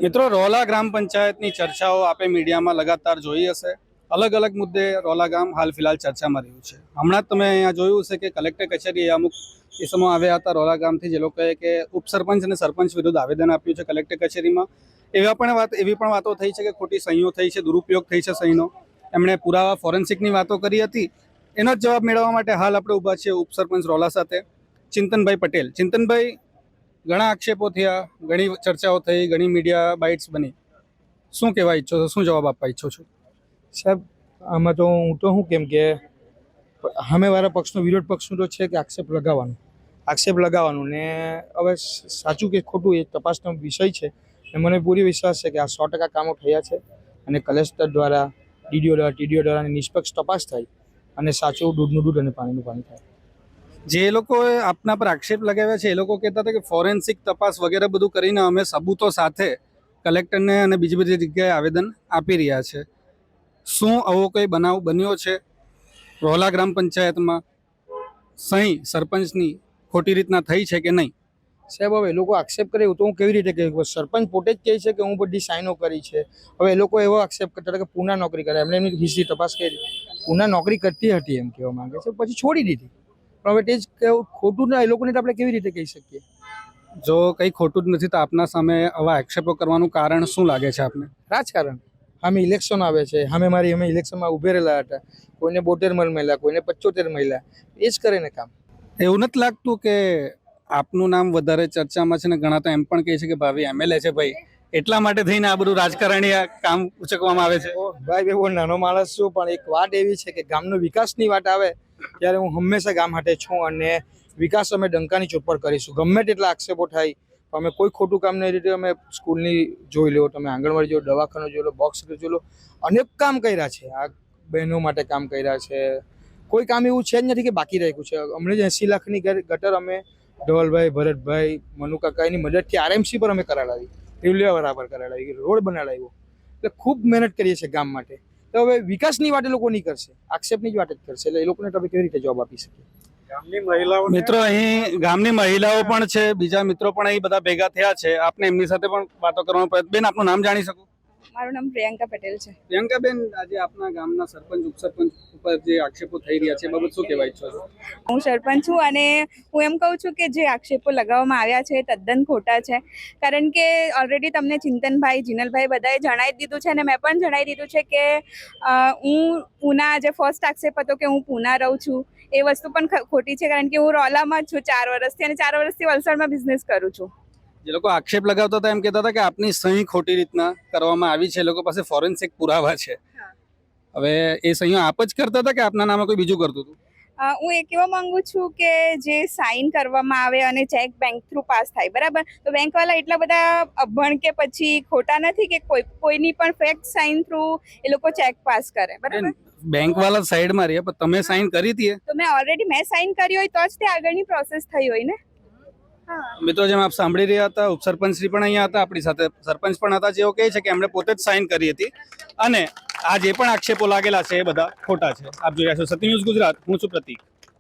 મિત્રો, રોલા ગ્રામ પંચાયતની ચર્ચાઓ આપે મીડિયામાં લગાતાર જોઈ હશે. અલગ અલગ મુદ્દે રોલા ગામ હાલ ફિલહાલ ચર્ચામાં રહ્યું છે. હમણાં જ તમે અહીંયા જોયું હશે કે કલેક્ટર કચેરીએ અમુક કિસ્સામાં આવ્યા હતા રોલા ગામથી, જે લોકોએ કે ઉપસરપંચ અને સરપંચ વિરુદ્ધ આવેદન આપ્યું છે કલેક્ટર કચેરીમાં. એવી પણ વાતો થઈ છે કે ખોટી સહીઓ થઈ છે, દુરુપયોગ થઈ છે સહીનો. એમણે પુરાવા ફોરેન્સિકની વાતો કરી હતી. એનો જ જવાબ મેળવવા માટે હાલ આપણે ઊભા છીએ ઉપસરપંચ રોલા સાથે, ચિંતનભાઈ પટેલ. ચિંતનભાઈ, ઘણા આક્ષેપો થયા, ઘણી ચર્ચાઓ થઈ, ઘણી મીડિયા બાઇટ્સ બની. શું કહેવા ઈચ્છો છો, શું જવાબ આપવા ઈચ્છો છો? સાહેબ, આમાં તો હું તો શું કેમ કે સામેવાળા પક્ષનો, વિરોધ પક્ષનું તો છે કે આક્ષેપ લગાવવાનું ને હવે સાચું કે ખોટું એ તપાસનો વિષય છે. ને મને પૂરી વિશ્વાસ છે કે આ 100% કામો થયા છે અને કલેક્ટર દ્વારા, ડીડીઓ દ્વારા, ટીડીઓ દ્વારા નિષ્પક્ષ તપાસ થાય અને સાચું દૂધનું દૂધ અને પાણીનું પાણી થાય. જે લોકોએ આપના પર આક્ષેપ લગાવ્યા છે એ લોકો કહેતા હતા કે ફોરેન્સિક તપાસ વગેરે બધું કરીને અમે સબૂતો સાથે કલેક્ટરને અને બીજી બધી જગ્યાએ આવેદન આપી રહ્યા છે. શું આવો કોઈ બનાવ બન્યો છે રોલા ગ્રામ પંચાયતમાં? સહી સરપંચની ખોટી રીતના થઈ છે કે નહીં? સાહેબ, હવે એ લોકો આક્ષેપ કરે એવું તો હું કેવી રીતે કહ્યું? સરપંચ પોતે જ કહે છે કે હું બધી સાઈનો કરી છે. હવે એ લોકો એવો આક્ષેપ કરતા હતા કે પૂના નોકરી કરે, એમને એમની હિસ્ટ્રી તપાસ કરી, પૂના નોકરી કરતી હતી એમ કહેવા માંગે છે, પછી છોડી દીધી. પણ હવે તે જ કેવું ખોટું ના, એ લોકોને તો આપણે કેવી રીતે કહી શકીએ? જો કંઈ ખોટું જ નથી તો આપના સામે આવા આક્ષેપો કરવાનું કારણ શું લાગે છે આપને? રાજકારણ. અમે ઇલેક્શન આવે છે, અમે ઇલેક્શનમાં ઉભે રહેલા હતા, કોઈને 72 મળ્યા, કોઈને 75 મળ્યા, એ જ કરે ને કામ. એવું નથી લાગતું કે આપનું નામ વધારે ચર્ચામાં છે ને ઘણા તો એમ પણ કહે છે કે ભાવી એમએલએ છે ભાઈ, એટલા માટે થઈને આ બધું રાજકારણી કામ ઉચકવામાં આવે છે? ભાઈ, એવો નાનો માણસ છું, પણ એક વાત એવી છે કે ગામનો વિકાસની વાત આવે ત્યારે હું હંમેશા ગામ માટે છું અને વિકાસ અમે ડંકાની ચોટ પર કરીશું. ગમે તેટલા આક્ષેપો થાય, અમે કોઈ ખોટું કામ નહીં રીતે અમે સ્કૂલની જોઈ લો, તમે આંગણવાડી જોઈ લો, દવાખાનો જોઈ લો, બોક્સ જોઈ લો, અનેક કામ કર્યા છે. આ બહેનો માટે કામ કર્યા છે. કોઈ કામ એવું છે જ નથી કે બાકી રાખ્યું છે. અમને જ 80 લાખની ગટર અમે ધવલભાઈ, ભરતભાઈ, મનુકાકાની મદદથી આરએમસી પર અમે કરાવી, રેલવે બરાબર કરાવી, રોડ બનાવડાવ્યો. એટલે ખૂબ મહેનત કરીએ છીએ ગામ માટે. તો હવે વિકાસની વાત એ લોકો નહીં કરશે, આક્ષેપની જ વાત જ કરશે. એટલે એ લોકોને તમે કેવી રીતે જવાબ આપી શકીએ? મિત્રો, અહીં ગામની મહિલાઓ પણ છે, બીજા મિત્રો પણ અહીં બધા ભેગા થયા છે. આપને એમની સાથે પણ વાતો કરવાનો પ્રયત્ન. બેન, આપનું નામ જાણી શકું? મારું નામ પ્રિયંકા પટેલ છે. પ્રિયંકાબેન, આજે આપના ગામના સરપંચ, ઉપસરપંચ ઉપર જે આક્ષેપો થઈ રહ્યા છે એ બાબત શું કહેવા ઈચ્છો છો? હું સરપંચ છું અને હું એમ કહું છું કે જે આક્ષેપો લગાવવામાં આવ્યા છે એ તદ્દન ખોટા છે. કારણ કે ઓલરેડી તમને ચિંતનભાઈ, જીનલભાઈ બધાએ જણાવી દીધું છે અને મેં પણ જણાવી દીધું છે કે હું પૂના, જે ફર્સ્ટ આક્ષેપ હતો કે હું પૂના રહું છું, એ વસ્તુ પણ ખોટી છે. કારણ કે હું રોલામાં જ છું 4 વર્ષથી અને 4 વર્ષથી વલસાડમાં બિઝનેસ કરું છું. જે લોકો આક્ષેપ લગાવતા હતા એમ કહેતા હતા કે આપની સહી ખોટી રીતના કરવામાં આવી છે, એ લોકો પાસે ફોરેન્સિક પુરાવા છે. હવે એ સહીઓ આપ જ કરતા હતા કે આપના નામે કોઈ બીજું કરતું હતું? હું એ કહેવા માંગુ છું કે જે સાઇન કરવામાં આવે અને ચેક બેંક થ્રુ પાસ થાય, બરાબર, તો બેંકવાળા એટલા બધા અભણ કે પછી ખોટા નથી કે કોઈની પણ ફેક્ટ સાઇન થ્રુ એ લોકો ચેક પાસ કરે, બરાબર. બેંક વાળા સાઈડમાં રહે, પણ તમે સાઇન કરી હતી? તો મેં સાઇન કરી હોય તો જ તે આગળની પ્રોસેસ થઈ હોય ને. મિત્રો, જેમ આપ સાંભળી રહ્યા હતા, ઉપસરપંચ શ્રી પણ અહીંયા હતા, આપણી સાથે સરપંચ પણ હતા, જેઓ કહે છે કે એમણે પોતે જ સાઇન કરી હતી અને આ જે પણ આક્ષેપો લાગેલા છે એ બધા ખોટા છે. આપ જોઈ રહ્યા છો સત્ય ન્યૂઝ ગુજરાત, હું છું પ્રતીક.